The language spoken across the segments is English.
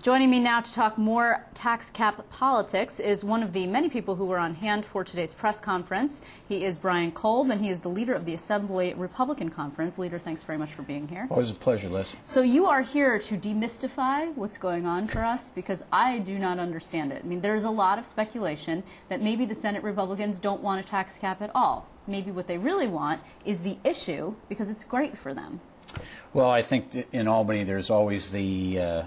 Joining me now to talk more tax cap politics is one of the many people who were on hand for today's press conference. He is Brian Kolb, and he is the leader of the Assembly Republican Conference. Leader, thanks very much for being here. Always a pleasure, Liz. So you are here to demystify what's going on for us, because I do not understand it. I mean, there's a lot of speculation that maybe the Senate Republicans don't want a tax cap at all. Maybe what they really want is the issue because it's great for them. Well, I think in Albany there's always the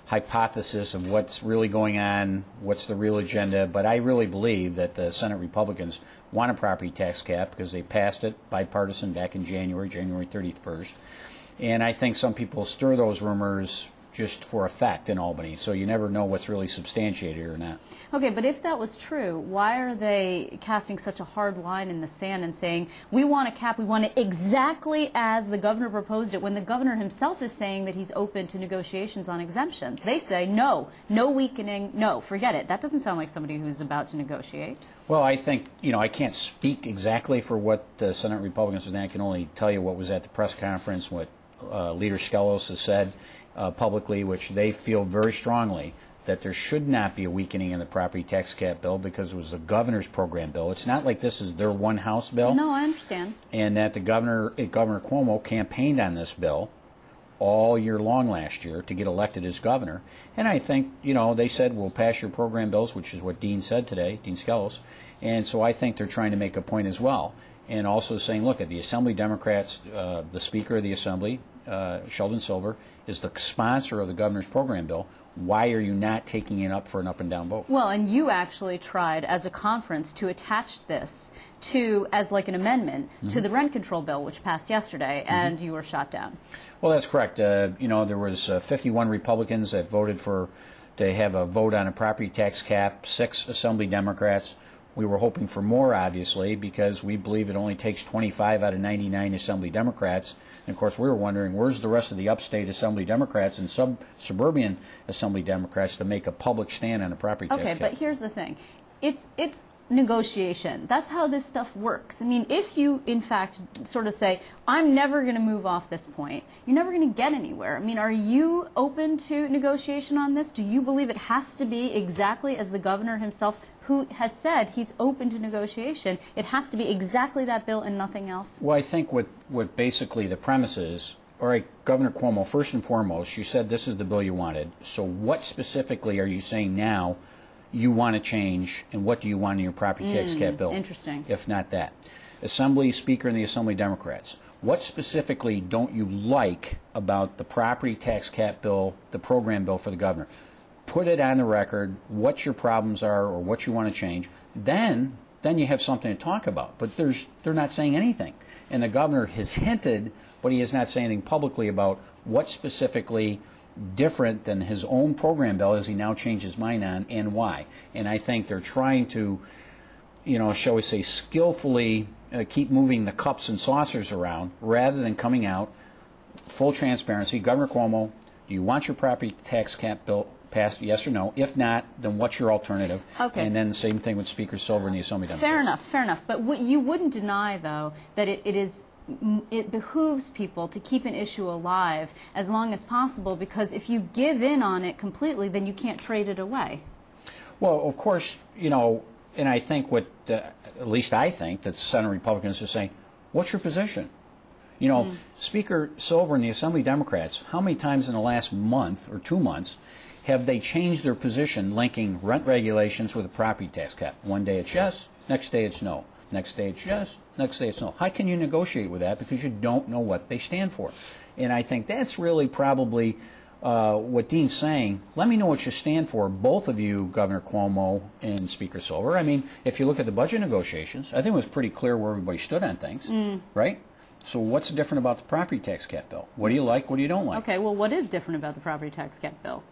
hypothesis of what's really going on, what's the real agenda, but I really believe that the Senate Republicans want a property tax cap because they passed it bipartisan back in January 31st. And I think some people stir those rumors just for effect in Albany, so you never know what's really substantiated or not. Okay, but if that was true, why are they casting such a hard line in the sand and saying, we want a cap, we want it exactly as the governor proposed it, when the governor himself is saying that he's open to negotiations on exemptions? They say, no, no weakening, no, forget it. That doesn't sound like somebody who's about to negotiate. Well, I think, I can't speak exactly for what the Senate Republicans are. I can only tell you what was at the press conference, what Leader Skelos has said publicly, which they feel very strongly that there should not be a weakening in the property tax cap bill because it was the governor's program bill. It's not like this is their one House bill. No, I understand. And that the Governor Cuomo campaigned on this bill all year long last year to get elected as governor. And I think, they said, we'll pass your program bills, which is what Dean said today, Dean Skelos. And so I think they're trying to make a point as well. And also saying, look, at the Assembly Democrats, the Speaker of the Assembly, Sheldon Silver, is the sponsor of the governor's program bill. Why are you not taking it up for an up and down vote? Well, and you actually tried as a conference to attach this to, as like an amendment, to the rent control bill, which passed yesterday, and you were shot down. Well, that's correct. There was 51 Republicans that voted to have a vote on a property tax cap, 6 Assembly Democrats. We were hoping for more, obviously, because we believe it only takes 25 out of 99 Assembly Democrats. And, of course, we were wondering, where's the rest of the upstate Assembly Democrats and suburban Assembly Democrats to make a public stand on a property tax cap? Okay, but here's the thing. It's negotiation. That's how this stuff works. I mean, if you, in fact, sort of say, I'm never going to move off this point, you're never going to get anywhere. I mean, are you open to negotiation on this? Do you believe it has to be exactly as the governor himself, who has said he's open to negotiation, it has to be exactly that bill and nothing else? Well, I think what basically the premise is, all right, Governor Cuomo, first and foremost, you said this is the bill you wanted. So what specifically are you saying now you want to change, and what do you want in your property tax cap bill? Interesting. If not that. Assembly Speaker and the Assembly Democrats, what specifically don't you like about the property tax cap bill, the program bill for the governor? Put it on the record what your problems are or what you want to change. Then you have something to talk about. But they're not saying anything. And the governor has hinted, but he is not saying anything publicly about what specifically different than his own program bill as he now changed his mind on, and why. And I think they're trying to, shall we say, skillfully keep moving the cups and saucers around rather than coming out full transparency. Governor Cuomo, do you want your property tax cap bill passed, yes or no? If not, then what's your alternative? Okay. And then the same thing with Speaker Silver and the Assembly Democrats. Fair enough. But what you wouldn't deny, though, that it behooves people to keep an issue alive as long as possible, because if you give in on it completely, then you can't trade it away. Well, of course, and I think at least I think that Senate Republicans are saying, what's your position? Speaker Silver and the Assembly Democrats, how many times in the last month or 2 months have they changed their position linking rent regulations with a property tax cap? One day it's yes, next day it's no. Next day it's yes, next day it's no. How can you negotiate with that? Because you don't know what they stand for. And I think that's really probably what Dean's saying. Let me know what you stand for, both of you, Governor Cuomo and Speaker Silver. I mean, if you look at the budget negotiations, I think it was pretty clear where everybody stood on things, right? So what's different about the property tax cap bill? What do you like, what do you don't like? Okay, well, what is different about the property tax cap bill?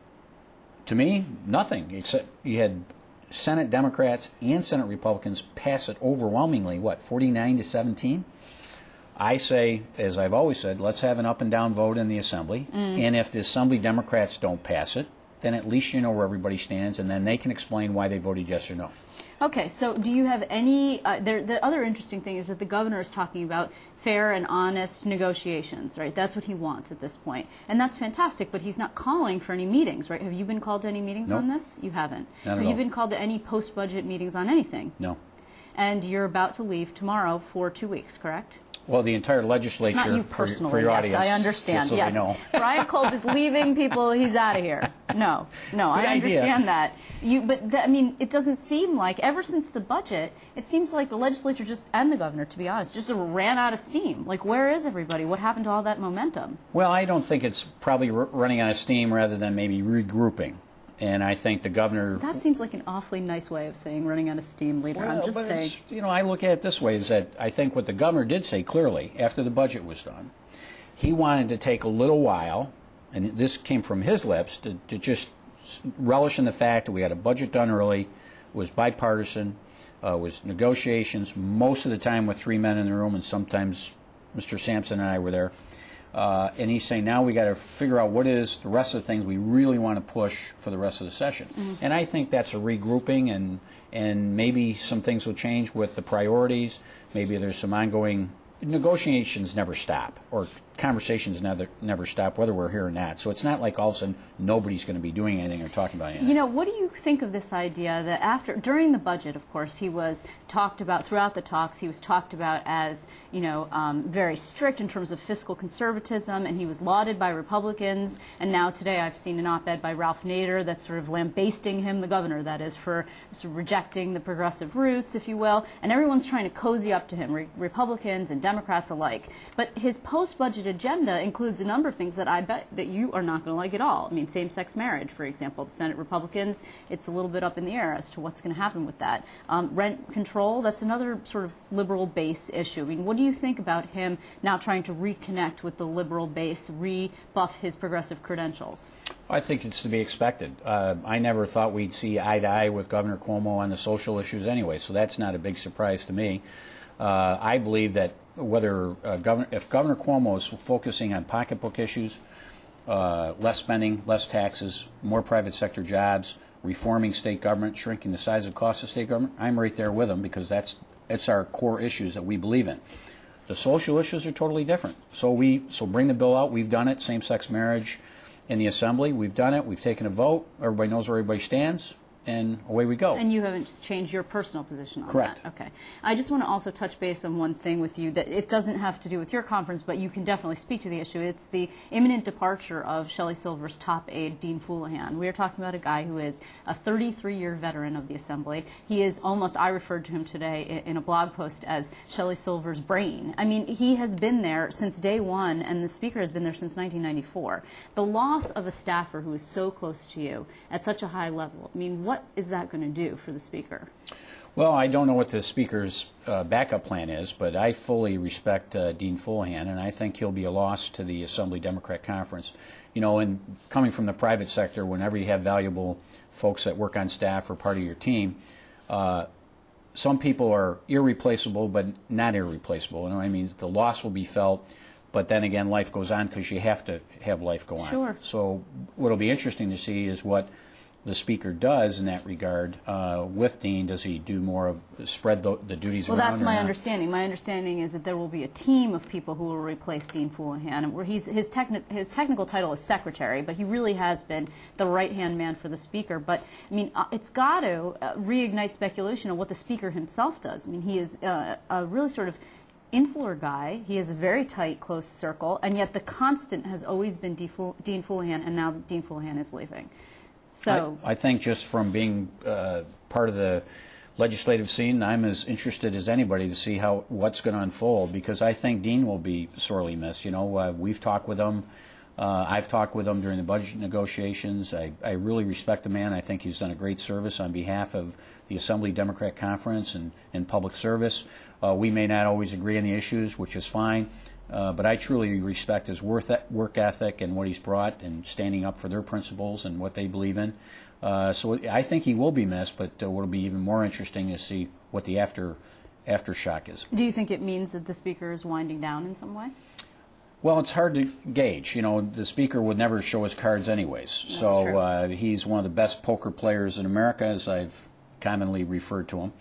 To me, nothing, except you had Senate Democrats and Senate Republicans pass it overwhelmingly, 49-17? I say, as I've always said, let's have an up and down vote in the Assembly. And if the Assembly Democrats don't pass it, then at least you know where everybody stands, and then they can explain why they voted yes or no. Okay, so do you have any, the other interesting thing is that the governor is talking about fair and honest negotiations, right? That's what he wants at this point. And that's fantastic, but he's not calling for any meetings, right? Have you been called to any meetings Nope. on this? You haven't. Not at Have you all. been called to any post-budget meetings on anything? No. And you're about to leave tomorrow for 2 weeks, correct? Well, the entire legislature, Not you for personally, your yes, audience, I understand, just so yes. they know. Brian Kolb is leaving people, he's out of here. No, I Good idea. understand that. I mean, it doesn't seem like, ever since the budget, it seems like the legislature just, and the governor, to be honest, just ran out of steam. Like, where is everybody? What happened to all that momentum? Well, I don't think it's probably running out of steam rather than maybe regrouping. And I think the governor... That seems like an awfully nice way of saying running out of steam, leader. Well, I'm just but saying. it's, I look at it this way, is that I think what the governor did say clearly after the budget was done, he wanted to take a little while, and this came from his lips, to just relish in the fact that we had a budget done early, it was bipartisan, was negotiations, most of the time with 3 men in the room, and sometimes Mr. Sampson and I were there. And he's saying now we got to figure out what is the rest of the things we really want to push for the rest of the session. Mm-hmm. And I think that's a regrouping, and maybe some things will change with the priorities. Maybe there's some ongoing negotiations never stop, or conversations never stop, whether we're here or not. So it's not like all of a sudden nobody's going to be doing anything or talking about anything. You know, what do you think of this idea that during the budget, of course, he was talked about, throughout the talks, he was talked about as, very strict in terms of fiscal conservatism, and he was lauded by Republicans, and now today I've seen an op-ed by Ralph Nader that's sort of lambasting him, the governor, that is, for sort of rejecting the progressive roots, if you will, and everyone's trying to cozy up to him, Republicans and Democrats alike. But his post-budget agenda includes a number of things that I bet that you are not going to like at all. I mean, same-sex marriage, for example. The Senate Republicans, it's a little bit up in the air as to what's going to happen with that. Rent control, that's another sort of liberal base issue. I mean, what do you think about him now trying to reconnect with the liberal base, rebuff his progressive credentials? I think it's to be expected. I never thought we'd see eye to eye with Governor Cuomo on the social issues anyway, so that's not a big surprise to me. I believe that if Governor Cuomo is focusing on pocketbook issues, less spending, less taxes, more private sector jobs, reforming state government, shrinking the size and cost of state government, I'm right there with him, because it's our core issues that we believe in. The social issues are totally different. So bring the bill out. We've done it. Same-sex marriage in the Assembly. We've done it. We've taken a vote. Everybody knows where everybody stands. And away we go. And you haven't changed your personal position on Correct. that? Okay. I just want to also touch base on one thing with you that it doesn't have to do with your conference, but you can definitely speak to the issue. It's the imminent departure of Shelley Silver's top aide, Dean Foulahan. We are talking about a guy who is a 33-year veteran of the Assembly. He is almost, I referred to him today in a blog post as Shelley Silver's brain. I mean, he has been there since day one, and the Speaker has been there since 1994. The loss of a staffer who is so close to you at such a high level, I mean, what is that going to do for the Speaker? Well, I don't know what the Speaker's backup plan is, but I fully respect Dean Foulahan, and I think he'll be a loss to the Assembly Democrat Conference. And coming from the private sector, whenever you have valuable folks that work on staff or part of your team, some people are irreplaceable, but not irreplaceable. I mean, the loss will be felt, but then again, life goes on because you have to have life go on. Sure. So what'll be interesting to see is what the Speaker does in that regard with Dean. Does he do more of spread the duties around? Well, that's my not? understanding. My understanding is that there will be a team of people who will replace Dean Foulahan. Where his technical title is secretary, but he really has been the right-hand man for the Speaker. But, I mean, it's got to reignite speculation on what the Speaker himself does. I mean, he is a really sort of insular guy. He has a very tight, close circle, and yet the constant has always been Dean Foulahan, and now Dean Foulahan is leaving. So I think just from being part of the legislative scene, I'm as interested as anybody to see what's going to unfold, because I think Dean will be sorely missed. We've talked with him. I've talked with him during the budget negotiations. I really respect the man. I think he's done a great service on behalf of the Assembly Democrat Conference and public service. We may not always agree on the issues, which is fine. But I truly respect his work ethic and what he's brought, and standing up for their principles and what they believe in. So I think he will be missed, but what will be even more interesting is to see what the aftershock is. do you think it means that the Speaker is winding down in some way? Well, it's hard to gauge. You know, the Speaker would never show his cards anyways. So he's one of the best poker players in America, as I've commonly referred to him.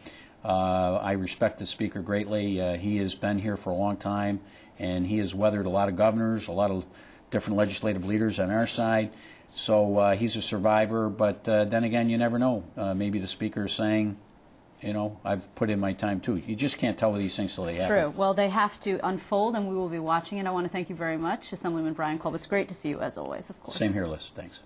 I respect the Speaker greatly. He has been here for a long time, and he has weathered a lot of governors, a lot of different legislative leaders on our side. So he's a survivor, but then again, you never know. Maybe the Speaker is saying, you know, I've put in my time too. You just can't tell with these things till they happen. True. Well, they have to unfold, and we will be watching it. I want to thank you very much, Assemblyman Brian Kolb. It's great to see you, as always, of course. Same here, Liz. Thanks.